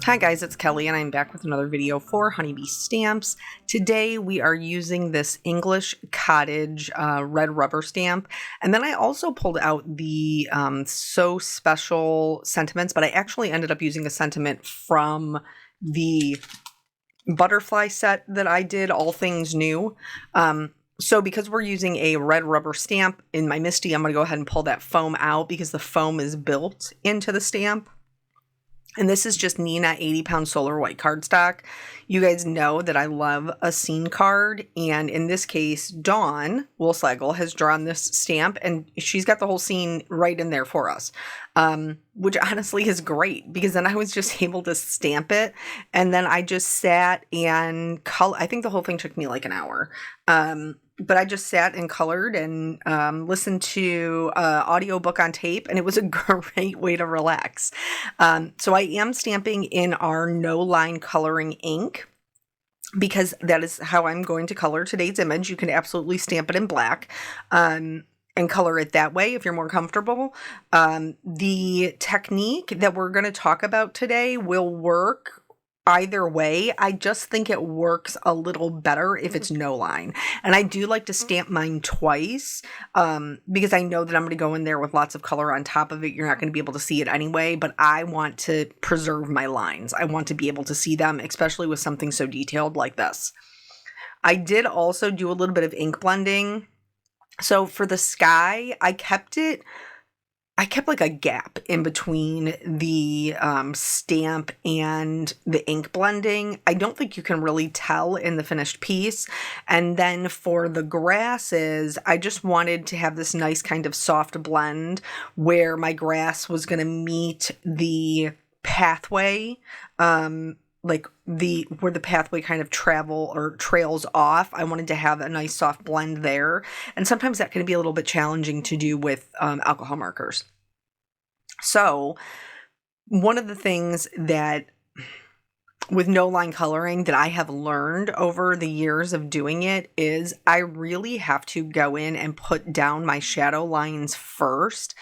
Hi guys, it's Kelly and I'm back with another video for Honeybee Stamps. Today we are using this English Cottage red rubber stamp, and then I also pulled out the So Special sentiments, but I actually ended up using a sentiment from the butterfly set that I did, All Things New. So because we're using a red rubber stamp in my Misty, I'm going to go ahead and pull that foam out because the foam is built into the stamp. And this is just Nina 80-pound solar white cardstock. You guys know that I love a scene card. And in this case, Dawn Woolsagel has drawn this stamp. And she's got the whole scene right in there for us. Which honestly is great. Because then I was just able to stamp it. And then I just sat and I think the whole thing took me like an hour. But I just sat and colored and listened to an audiobook on tape, and it was a great way to relax. So I am stamping in our no line coloring ink because that is how I'm going to color today's image. You can absolutely stamp it in black and color it that way if you're more comfortable. The technique that we're going to talk about today will work either way. I just think it works a little better if it's no line. And I do like to stamp mine twice because I know that I'm going to go in there with lots of color on top of it. You're not going to be able to see it anyway, but I want to preserve my lines. I want to be able to see them, especially with something so detailed like this. I did also do a little bit of ink blending. So for the sky, I kept like a gap in between the stamp and the ink blending. I don't think you can really tell in the finished piece. And then for the grasses, I just wanted to have this nice kind of soft blend where my grass was going to meet the pathway, where the pathway kind of trails off. I wanted to have a nice soft blend there. And sometimes that can be a little bit challenging to do with alcohol markers. So one of the things that with no line coloring that I have learned over the years of doing it is I really have to go in and put down my shadow lines first,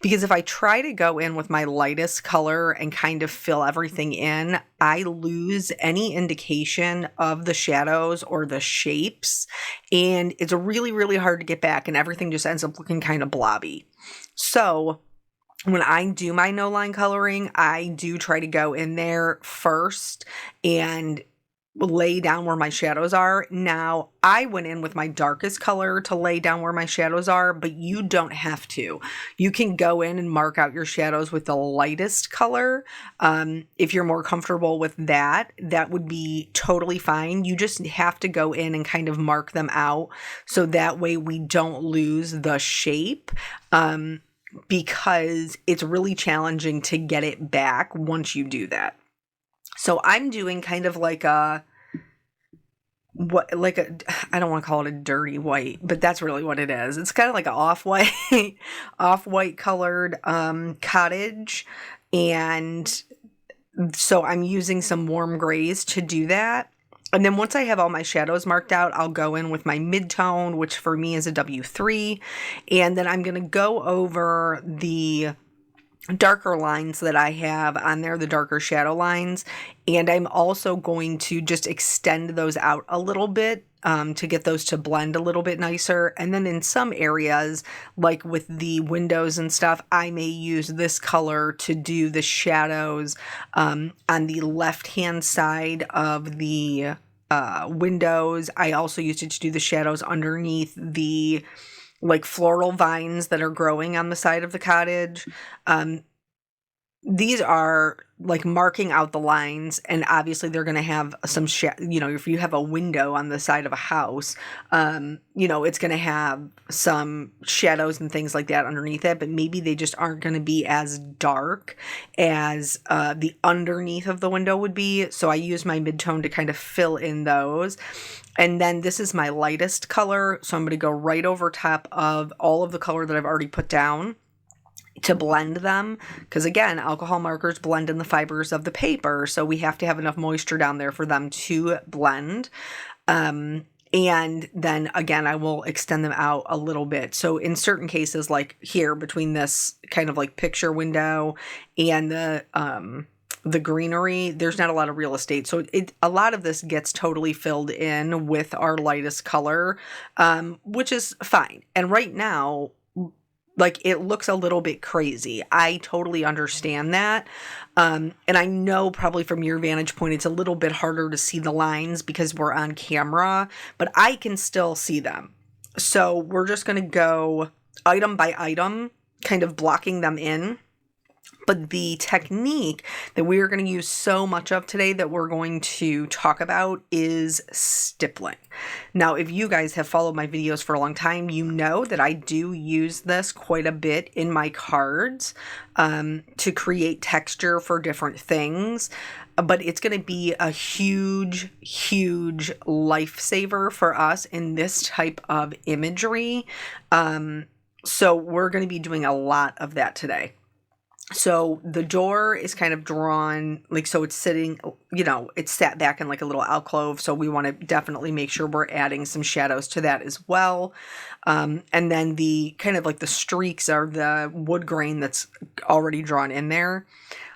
because if I try to go in with my lightest color and kind of fill everything in, I lose any indication of the shadows or the shapes, and it's really, really hard to get back, and everything just ends up looking kind of blobby. So when I do my no line coloring, I do try to go in there first and lay down where my shadows are. Now, I went in with my darkest color to lay down where my shadows are, but you don't have to. You can go in and mark out your shadows with the lightest color. If you're more comfortable with that, that would be totally fine. You just have to go in and kind of mark them out so that way we don't lose the shape. Because it's really challenging to get it back once you do that. So I'm doing kind of like I don't want to call it a dirty white, but that's really what it is. It's kind of like an off-white colored cottage. And so I'm using some warm grays to do that. And then once I have all my shadows marked out, I'll go in with my mid-tone, which for me is a W3. And then I'm going to go over the darker lines that I have on there, the darker shadow lines. And I'm also going to just extend those out a little bit to get those to blend a little bit nicer. And then in some areas, like with the windows and stuff, I may use this color to do the shadows on the left-hand side of the windows. I also used it to do the shadows underneath the like floral vines that are growing on the side of the cottage. These are like marking out the lines, and obviously they're going to have some, if you have a window on the side of a house, it's going to have some shadows and things like that underneath it, but maybe they just aren't going to be as dark as the underneath of the window would be. So I use my mid-tone to kind of fill in those. And then this is my lightest color. So I'm going to go right over top of all of the color that I've already put down to blend them, because again, alcohol markers blend in the fibers of the paper, so we have to have enough moisture down there for them to blend. And then again, I will extend them out a little bit. So in certain cases, like here between this kind of like picture window and the the greenery, there's not a lot of real estate. So a lot of this gets totally filled in with our lightest color, which is fine. And right now, like, it looks a little bit crazy. I totally understand that. And I know probably from your vantage point, it's a little bit harder to see the lines because we're on camera, but I can still see them. So we're just going to go item by item, kind of blocking them in. But the technique that we are going to use so much of today that we're going to talk about is stippling. Now, if you guys have followed my videos for a long time, you know that I do use this quite a bit in my cards to create texture for different things. But it's going to be a huge, huge lifesaver for us in this type of imagery. So we're going to be doing a lot of that today. So the door is kind of drawn, like, so it's sitting, you know, it's sat back in like a little alcove. So we want to definitely make sure we're adding some shadows to that as well. And then the kind of like the streaks are the wood grain that's already drawn in there.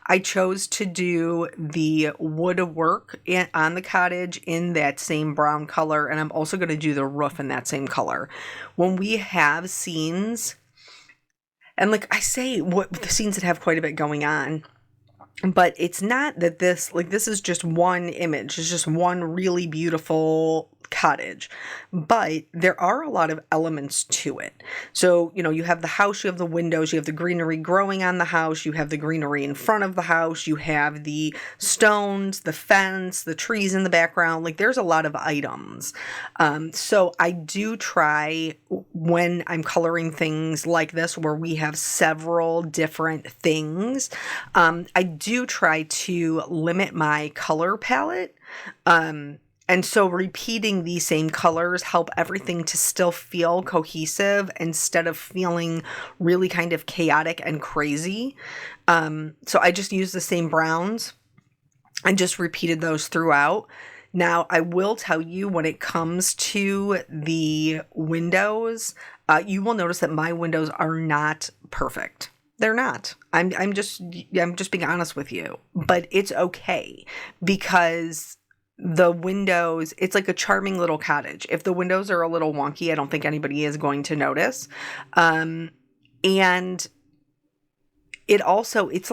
I chose to do the woodwork on the cottage in that same brown color. And I'm also going to do the roof in that same color. When we have scenes, and like I say, what the scenes that have quite a bit going on, but it's not that this is just one image. It's just one really beautiful cottage, but there are a lot of elements to it. So, you know, you have the house, you have the windows, you have the greenery growing on the house, you have the greenery in front of the house, you have the stones, the fence, the trees in the background. Like, there's a lot of items. So I do try, when I'm coloring things like this where we have several different things, I do try to limit my color palette. And so repeating these same colors help everything to still feel cohesive instead of feeling really kind of chaotic and crazy. So I just used the same browns and just repeated those throughout. Now, I will tell you, when it comes to the windows, you will notice that my windows are not perfect. They're not. I'm just being honest with you, but it's okay, because the windows, it's like a charming little cottage. If the windows are a little wonky, I don't think anybody is going to notice. And it also, it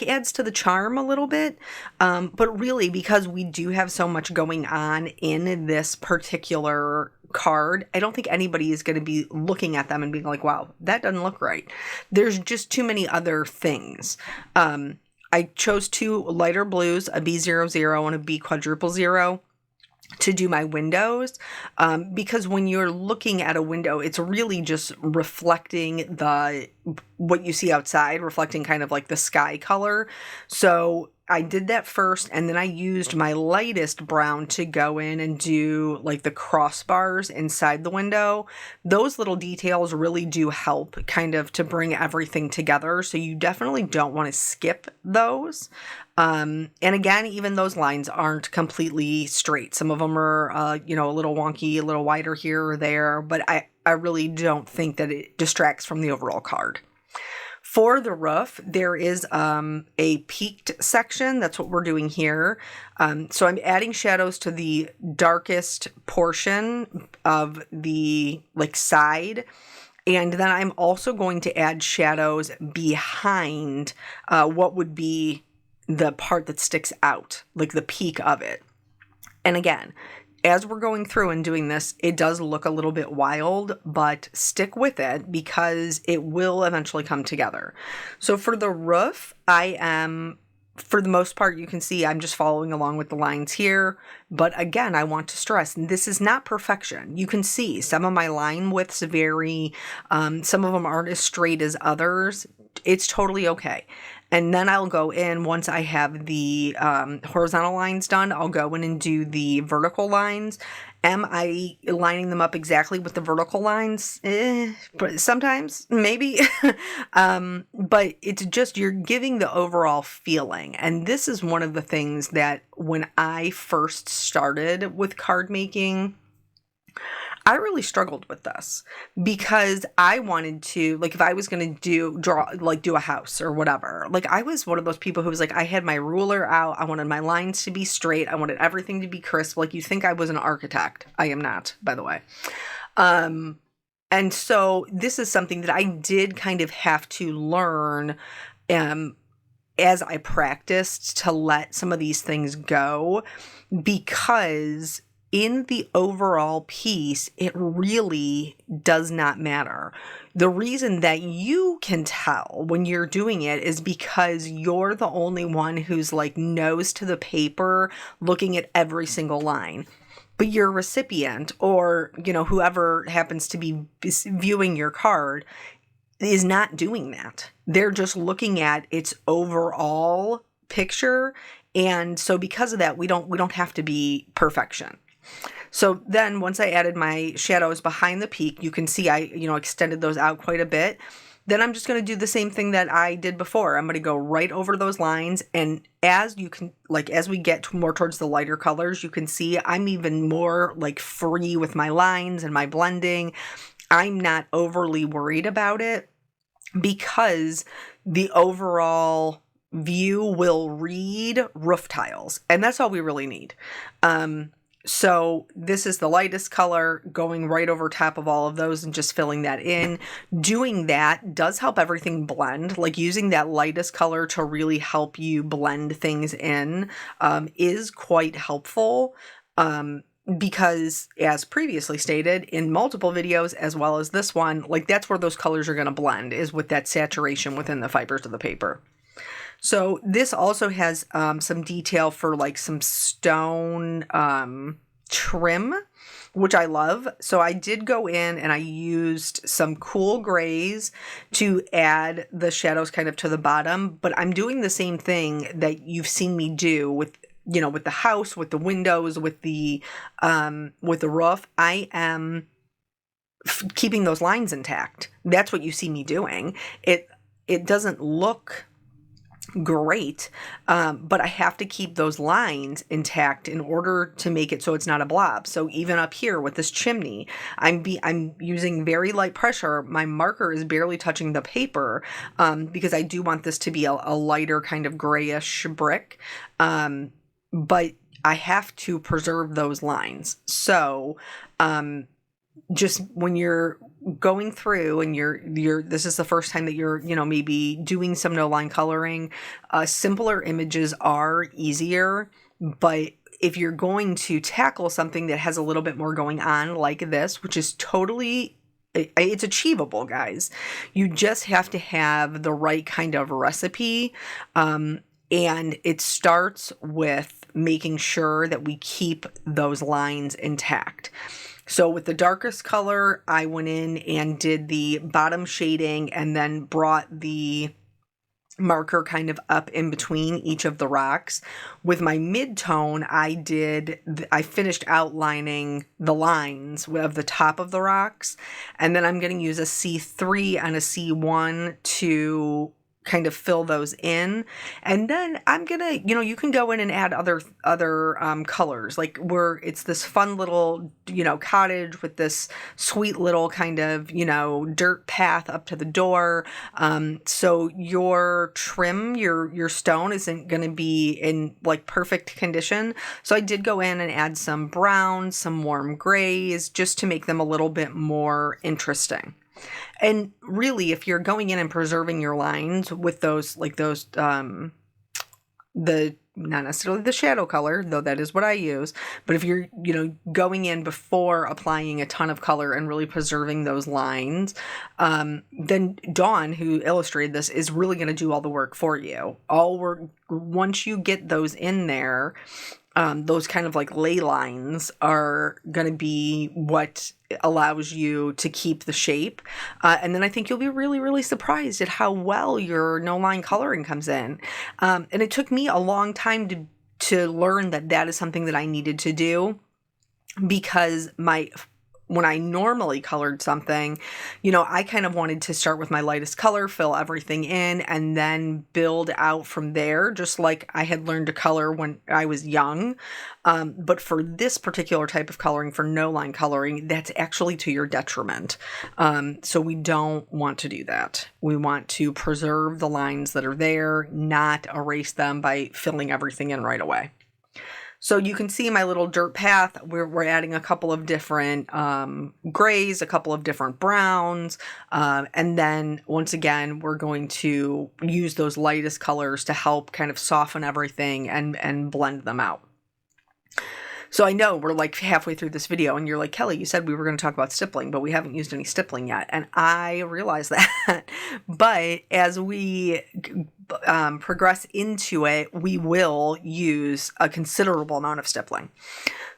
adds to the charm a little bit. But really, because we do have so much going on in this particular card, I don't think anybody is going to be looking at them and being like, wow, that doesn't look right. There's just too many other things. I chose two lighter blues, a B00 and a B quadruple 0, to do my windows, because when you're looking at a window, it's really just reflecting what you see outside, reflecting kind of like the sky color. So I did that first, and then I used my lightest brown to go in and do like the crossbars inside the window. Those little details really do help kind of to bring everything together. So you definitely don't want to skip those. And again, even those lines aren't completely straight. Some of them are, a little wonky, a little wider here or there, but I really don't think that it distracts from the overall card. For the roof, there is a peaked section. That's what we're doing here. So I'm adding shadows to the darkest portion of the side. And then I'm also going to add shadows behind what would be the part that sticks out, like the peak of it. And again, as we're going through and doing this, it does look a little bit wild, but stick with it because it will eventually come together. So for the roof, I am, for the most part, you can see I'm just following along with the lines here. But again, I want to stress, this is not perfection. You can see some of my line widths vary. Some of them aren't as straight as others. It's totally okay. And then I'll go in, once I have the horizontal lines done, I'll go in and do the vertical lines. Am I lining them up exactly with the vertical lines? But sometimes, maybe. But it's just, you're giving the overall feeling. And this is one of the things that when I first started with card making, I really struggled with this because I wanted to, like, if I was going to do a house or whatever, like, I was one of those people who was like, I had my ruler out. I wanted my lines to be straight. I wanted everything to be crisp. Like, you think I was an architect. I am not, by the way. And so this is something that I did kind of have to learn, as I practiced, to let some of these things go, because in the overall piece, it really does not matter. The reason that you can tell when you're doing it is because you're the only one who's like nose to the paper looking at every single line. But your recipient, or, you know, whoever happens to be viewing your card, is not doing that. They're just looking at its overall picture. And so because of that, we don't have to be perfection. So then once I added my shadows behind the peak, you can see I, extended those out quite a bit. Then I'm just going to do the same thing that I did before. I'm going to go right over those lines. And as you can, like, as we get more towards the lighter colors, you can see I'm even more like free with my lines and my blending. I'm not overly worried about it because the overall view will read roof tiles. And that's all we really need. So this is the lightest color going right over top of all of those and just filling that in. Doing that does help everything blend. Like, using that lightest color to really help you blend things in is quite helpful. Because, as previously stated in multiple videos, as well as this one, like, that's where those colors are going to blend, is with that saturation within the fibers of the paper. So this also has some detail for like some stone trim, which I love. So I did go in and I used some cool grays to add the shadows kind of to the bottom, but I'm doing the same thing that you've seen me do with, with the house, with the windows, with the roof. I am keeping those lines intact. That's what you see me doing. It doesn't look great, but I have to keep those lines intact in order to make it so it's not a blob. So even up here with this chimney, I'm using very light pressure. My marker is barely touching the paper because I do want this to be a lighter kind of grayish brick, but I have to preserve those lines. So just when you're going through and this is the first time that you're, maybe doing some no line coloring, simpler images are easier. But if you're going to tackle something that has a little bit more going on like this, which is totally, it's achievable, guys. You just have to have the right kind of recipe. And it starts with making sure that we keep those lines intact. So with the darkest color, I went in and did the bottom shading and then brought the marker kind of up in between each of the rocks. With my mid-tone, I finished outlining the lines of the top of the rocks. And then I'm going to use a C3 and a C1 to kind of fill those in. And then I'm gonna, you can go in and add other colors, like where it's this fun little, cottage with this sweet little kind of, dirt path up to the door. So your trim, your stone isn't going to be in like perfect condition. So I did go in and add some browns, some warm grays, just to make them a little bit more interesting. And really, if you're going in and preserving your lines with those, like those, not necessarily the shadow color, though that is what I use, but if you're, going in before applying a ton of color and really preserving those lines, then Dawn, who illustrated this, is really going to do all the work for you. Once you get those in there, those kind of like ley lines are going to be what allows you to keep the shape. And then I think you'll be really, really surprised at how well your no line coloring comes in. And it took me a long time to learn that is something that I needed to do, because when I normally colored something, I kind of wanted to start with my lightest color, fill everything in, and then build out from there, just like I had learned to color when I was young. But for this particular type of coloring, for no line coloring, that's actually to your detriment. So we don't want to do that. We want to preserve the lines that are there, not erase them by filling everything in right away. So you can see my little dirt path. We're adding a couple of different grays, a couple of different browns. And then once again, we're going to use those lightest colors to help kind of soften everything and blend them out. So I know we're like halfway through this video and you're like, Kelly, you said we were going to talk about stippling, but we haven't used any stippling yet. And I realize that. But as we progress into it, we will use a considerable amount of stippling.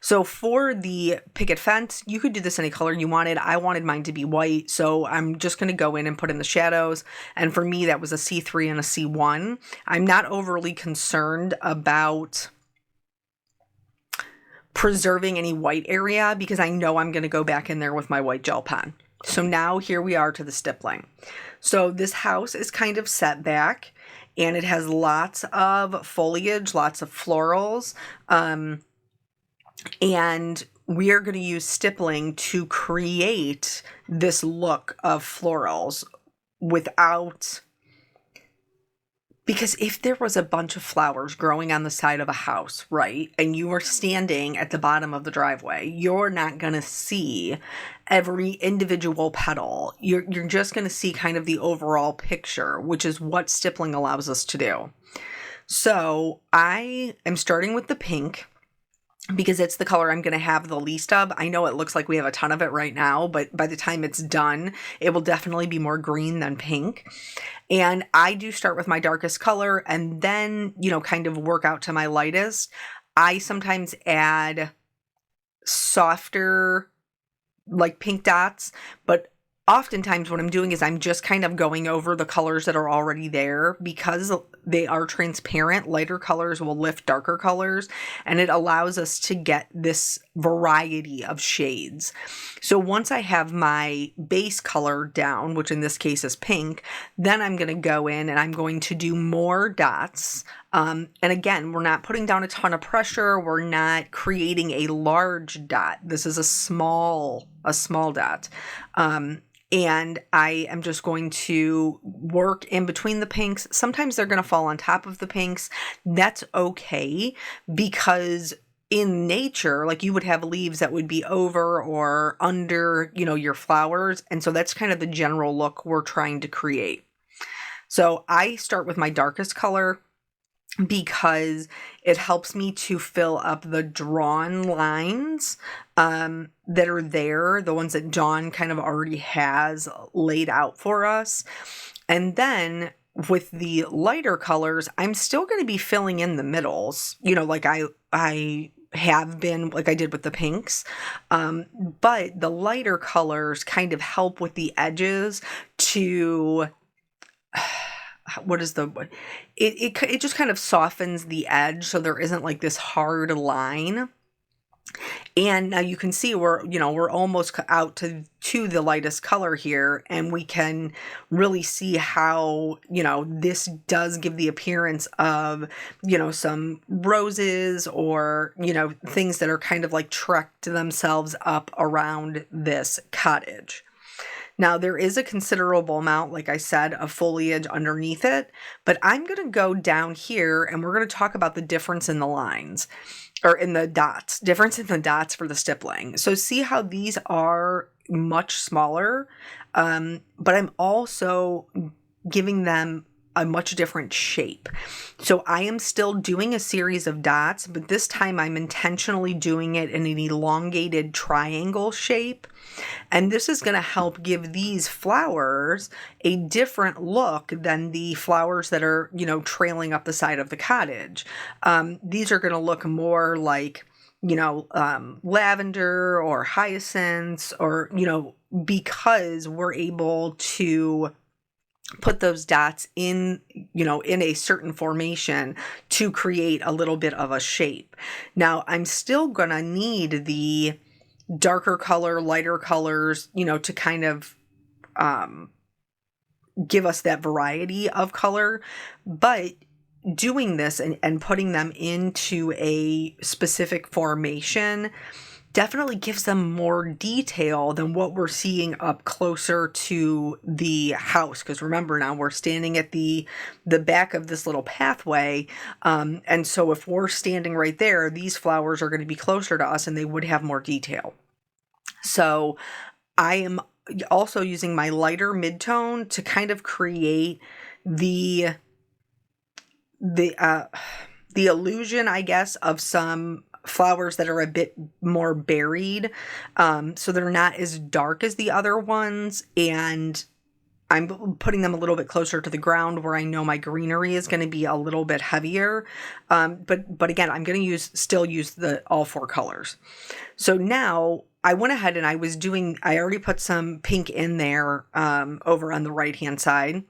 So for the picket fence, you could do this any color you wanted. I wanted mine to be white, so I'm just going to go in and put in the shadows. And for me, that was a C3 and a C1. I'm not overly concerned about preserving any white area because I know I'm going to go back in there with my white gel pen. So now here we are to the stippling. So this house is kind of set back and it has lots of foliage, lots of florals. And we are going to use stippling to create this look of florals because if there was a bunch of flowers growing on the side of a house, right, and you were standing at the bottom of the driveway, you're not going to see every individual petal. You're just going to see kind of the overall picture, which is what stippling allows us to do. So I am starting with the pink because it's the color I'm going to have the least of. I know it looks like we have a ton of it right now, but by the time it's done, it will definitely be more green than pink. And I do start with my darkest color and then, kind of work out to my lightest. I sometimes add softer, like pink dots, but oftentimes what I'm doing is I'm just kind of going over the colors that are already there because they are transparent. Lighter colors will lift darker colors and it allows us to get this variety of shades. So once I have my base color down, which in this case is pink, then I'm going to go in and I'm going to do more dots. And again, we're not putting down a ton of pressure. We're not creating a large dot. This is a small dot. And I am just going to work in between the pinks. Sometimes they're going to fall on top of the pinks. That's okay because in nature, like you would have leaves that would be over or under, your flowers. And so that's kind of the general look we're trying to create. So I start with my darkest color because it helps me to fill up the drawn lines that are there, the ones that Dawn kind of already has laid out for us. And then with the lighter colors, I'm still going to be filling in the middles, like I have been, like I did with the pinks. But the lighter colors kind of help with the edges to... it just kind of softens the edge so there isn't like this hard line. And now you can see we're almost out to the lightest color here, and we can really see how, this does give the appearance of, some roses or, things that are kind of like trekked themselves up around this cottage. Now, there is a considerable amount, like I said, of foliage underneath it, but I'm going to go down here and we're going to talk about the difference in the lines or in the dots, difference in the dots for the stippling. So see how these are much smaller, but I'm also giving them a much different shape. So I am still doing a series of dots, but this time I'm intentionally doing it in an elongated triangle shape. And this is going to help give these flowers a different look than the flowers that are, trailing up the side of the cottage. These are going to look more like, lavender or hyacinths or, because we're able to put those dots in, in a certain formation to create a little bit of a shape. Now, I'm still going to need the darker color, lighter colors, to kind of give us that variety of color. But doing this and putting them into a specific formation definitely gives them more detail than what we're seeing up closer to the house. Because remember, now we're standing at the back of this little pathway. And so if we're standing right there, these flowers are going to be closer to us and they would have more detail. So I am also using my lighter mid-tone to kind of create the illusion, I guess, of some flowers that are a bit more buried. So they're not as dark as the other ones. And I'm putting them a little bit closer to the ground where I know my greenery is going to be a little bit heavier. But again, I'm going to still use all 4 colors. So now I went ahead and I already put some pink in there over on the right-hand side.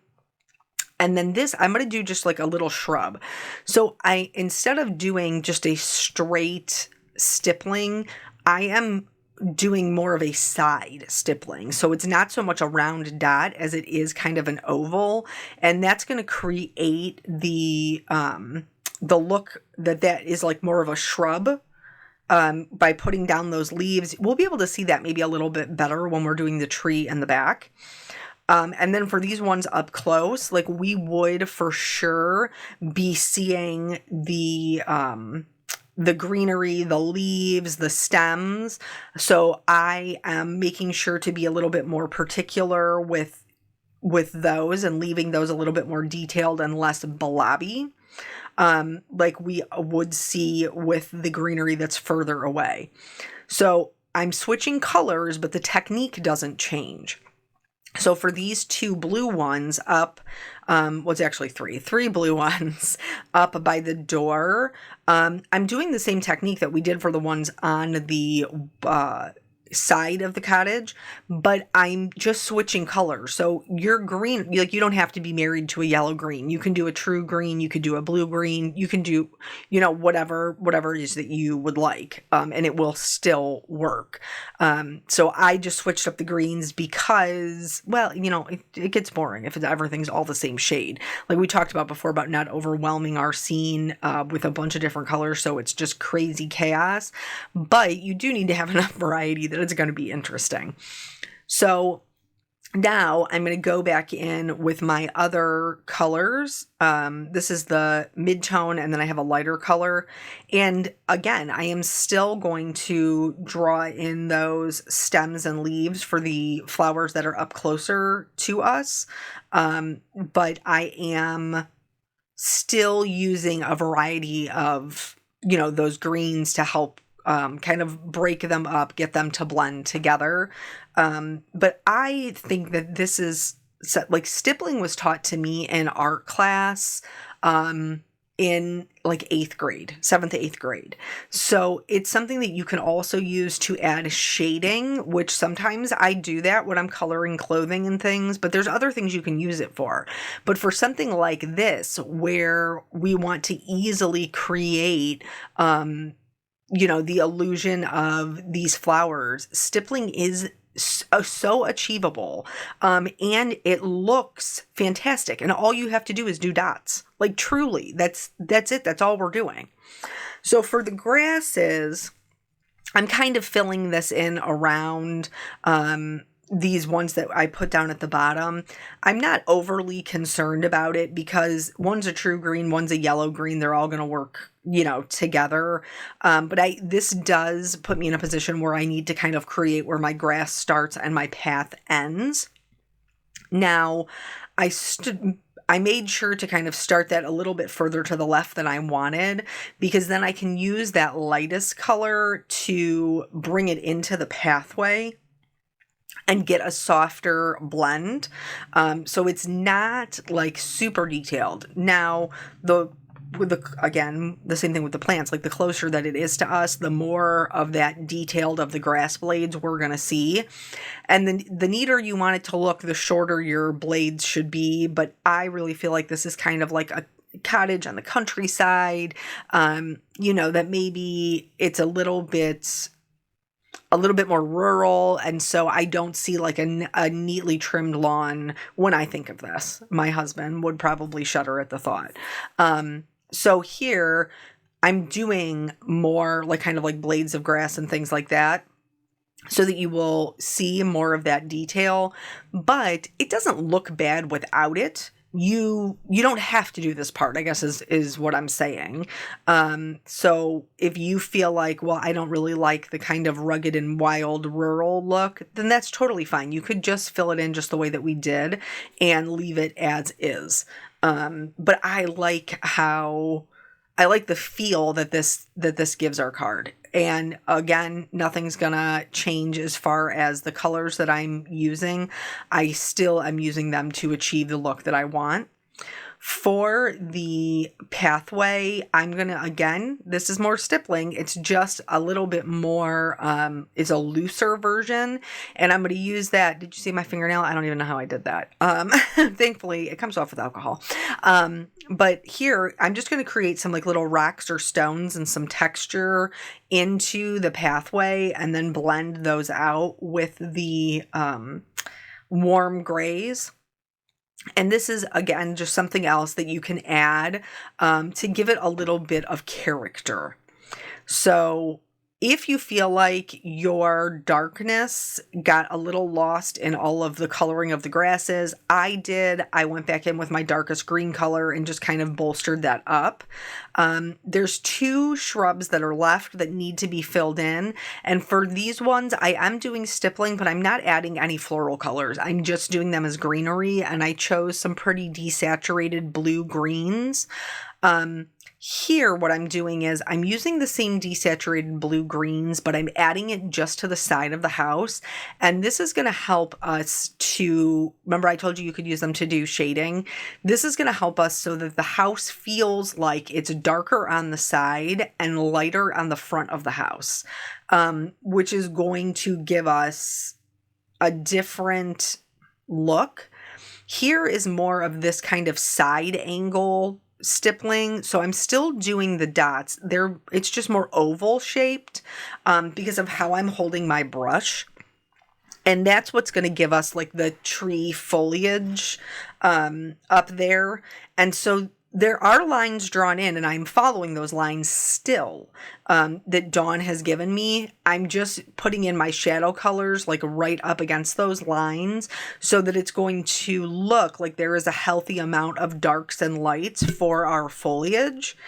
And then this, I'm going to do just like a little shrub. So instead of doing just a straight stippling, I am doing more of a side stippling. So it's not so much a round dot as it is kind of an oval. And that's going to create the look that is like more of a shrub. By putting down those leaves. We'll be able to see that maybe a little bit better when we're doing the tree in the back. And then for these ones up close, like we would for sure be seeing the greenery, the leaves, the stems. So I am making sure to be a little bit more particular with those and leaving those a little bit more detailed and less blobby. Like we would see with the greenery that's further away. So I'm switching colors, but the technique doesn't change. So for these 2 blue ones up, actually 3 blue ones up by the door, I'm doing the same technique that we did for the ones on the side of the cottage, but I'm just switching colors. So your green, like you don't have to be married to a yellow green. You can do a true green, you could do a blue green, you can do, whatever it is that you would like, and it will still work. So I just switched up the greens because, it gets boring if everything's all the same shade. Like we talked about before about not overwhelming our scene with a bunch of different colors, so it's just crazy chaos. But you do need to have enough variety that it's going to be interesting. So now I'm going to go back in with my other colors. This is the mid-tone, and then I have a lighter color. And again, I am still going to draw in those stems and leaves for the flowers that are up closer to us. But I am still using a variety of, those greens to help kind of break them up, get them to blend together. But I think that this is like stippling was taught to me in art class in like 8th grade, 7th to 8th grade. So it's something that you can also use to add shading, which sometimes I do that when I'm coloring clothing and things, but there's other things you can use it for. But for something like this, where we want to easily create, the illusion of these flowers, stippling is so achievable, and it looks fantastic, and all you have to do is do dots. Like truly, that's it. That's all we're doing. So for the grasses, I'm kind of filling this in around these ones that I put down at the bottom. I'm not overly concerned about it because one's a true green, one's a yellow green. They're all going to work, together. But this does put me in a position where I need to kind of create where my grass starts and my path ends. Now, I made sure to kind of start that a little bit further to the left than I wanted, because then I can use that lightest color to bring it into the pathway and get a softer blend. So it's not like super detailed. Now, again, the same thing with the plants, like the closer that it is to us, the more of that detailed of the grass blades we're going to see. And then the neater you want it to look, the shorter your blades should be. But I really feel like this is kind of like a cottage on the countryside, that maybe it's a little bit a little bit more rural, and so I don't see like a neatly trimmed lawn when I think of this. My husband would probably shudder at the thought. So here I'm doing more like kind of like blades of grass and things like that, so that you will see more of that detail, but it doesn't look bad without it. You don't have to do this part, I guess is what I'm saying. So if you feel like, well, I don't really like the kind of rugged and wild rural look, then that's totally fine. You could just fill it in just the way that we did and leave it as is. But I like the feel that this gives our card. And again, nothing's gonna change as far as the colors that I'm using. I still am using them to achieve the look that I want. For the pathway, I'm gonna, again, this is more stippling. It's just a little bit more, it's a looser version. And I'm gonna use that. Did you see my fingernail? I don't even know how I did that. Thankfully, it comes off with alcohol. But here, I'm just gonna create some like little rocks or stones and some texture into the pathway, and then blend those out with the warm grays. And this is, again, just something else that you can add to give it a little bit of character. So if you feel like your darkness got a little lost in all of the coloring of the grasses, I went back in with my darkest green color and just kind of bolstered that up. There's 2 shrubs that are left that need to be filled in. And for these ones, I am doing stippling, but I'm not adding any floral colors. I'm just doing them as greenery, and I chose some pretty desaturated blue greens. Here, what I'm doing is I'm using the same desaturated blue greens, but I'm adding it just to the side of the house. And this is going to help us to, remember I told you could use them to do shading. This is going to help us so that the house feels like it's darker on the side and lighter on the front of the house, which is going to give us a different look. Here is more of this kind of side angle stippling, so I'm still doing the dots. It's just more oval shaped because of how I'm holding my brush, and that's what's going to give us like the tree foliage up there. And so there are lines drawn in, and I'm following those lines still that Dawn has given me. I'm just putting in my shadow colors like right up against those lines so that it's going to look like there is a healthy amount of darks and lights for our foliage.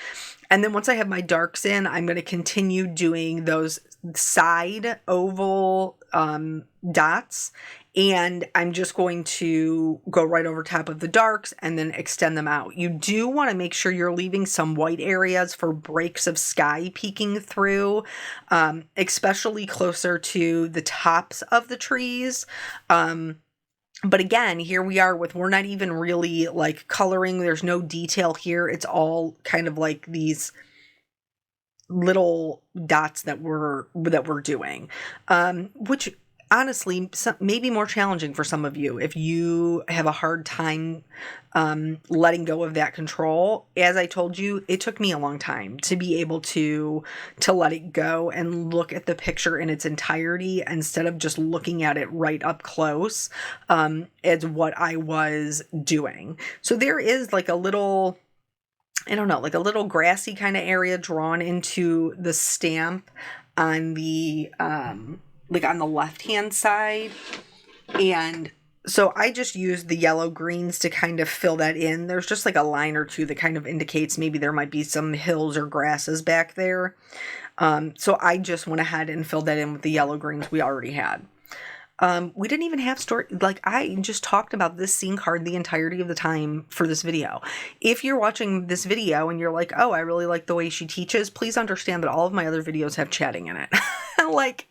And then once I have my darks in, I'm going to continue doing those side oval dots. And I'm just going to go right over top of the darks and then extend them out. You do want to make sure you're leaving some white areas for breaks of sky peeking through, especially closer to the tops of the trees. But again, here we are we're not even really like coloring. There's no detail here. It's all kind of like these little dots that we're doing, which honestly, maybe more challenging for some of you if you have a hard time letting go of that control. As I told you, it took me a long time to be able to let it go and look at the picture in its entirety instead of just looking at it right up close as what I was doing. So there is like a little, I don't know, like a little grassy kind of area drawn into the stamp on the like on the left-hand side. And so I just used the yellow greens to kind of fill that in. There's just like a line or two that kind of indicates maybe there might be some hills or grasses back there. So I just went ahead and filled that in with the yellow greens we already had. We didn't even have story. Like I just talked about this scene card the entirety of the time for this video. If you're watching this video and you're like, oh, I really like the way she teaches, please understand that all of my other videos have chatting in it. Like,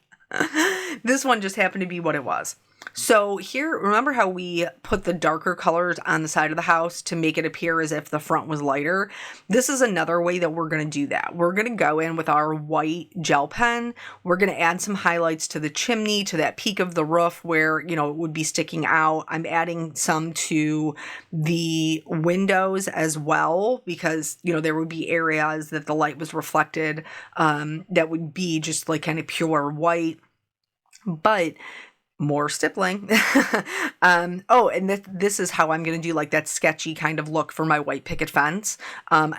this one just happened to be what it was. So here, remember how we put the darker colors on the side of the house to make it appear as if the front was lighter? This is another way that we're going to do that. We're going to go in with our white gel pen. We're going to add some highlights to the chimney, to that peak of the roof where, you know, it would be sticking out. I'm adding some to the windows as well because, you know, there would be areas that the light was reflected that would be just like kind of pure white. But more stippling. Oh, and this is how I'm going to do like that sketchy kind of look for my white picket fence. And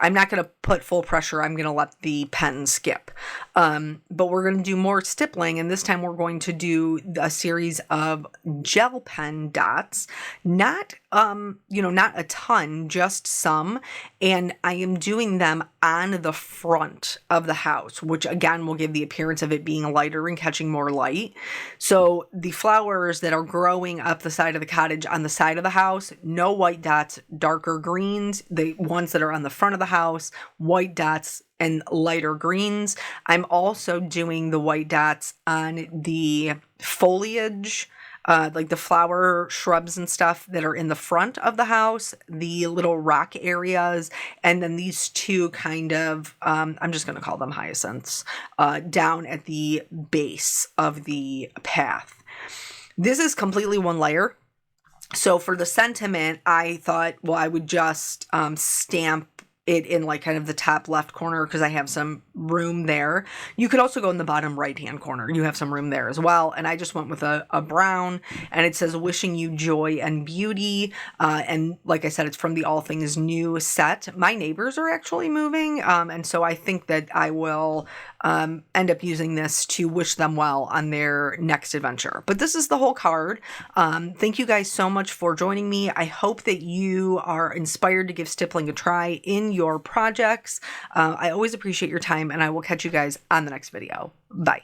I'm not going to put full pressure. I'm going to let the pen skip. But we're going to do more stippling. And this time we're going to do a series of gel pen dots, not not a ton, just some. And I am doing them on the front of the house, which again will give the appearance of it being lighter and catching more light. So the flowers that are growing up the side of the cottage on the side of the house, no white dots, darker greens. The ones that are on the front of the house, white dots and lighter greens. I'm also doing the white dots on the foliage, like the flower shrubs and stuff that are in the front of the house, the little rock areas, and then these two kind of, I'm just going to call them hyacinths, down at the base of the path. This is completely one layer. So for the sentiment, I thought, well, I would just stamp it in like kind of the top left corner because I have some room there. You could also go in the bottom right hand corner. You have some room there as well. And I just went with a brown, and it says wishing you joy and beauty. And like I said, it's from the All Things New set. My neighbors are actually moving. And so I think that I will end up using this to wish them well on their next adventure. But this is the whole card. Thank you guys so much for joining me. I hope that you are inspired to give stippling a try in your projects. I always appreciate your time, and I will catch you guys on the next video. Bye.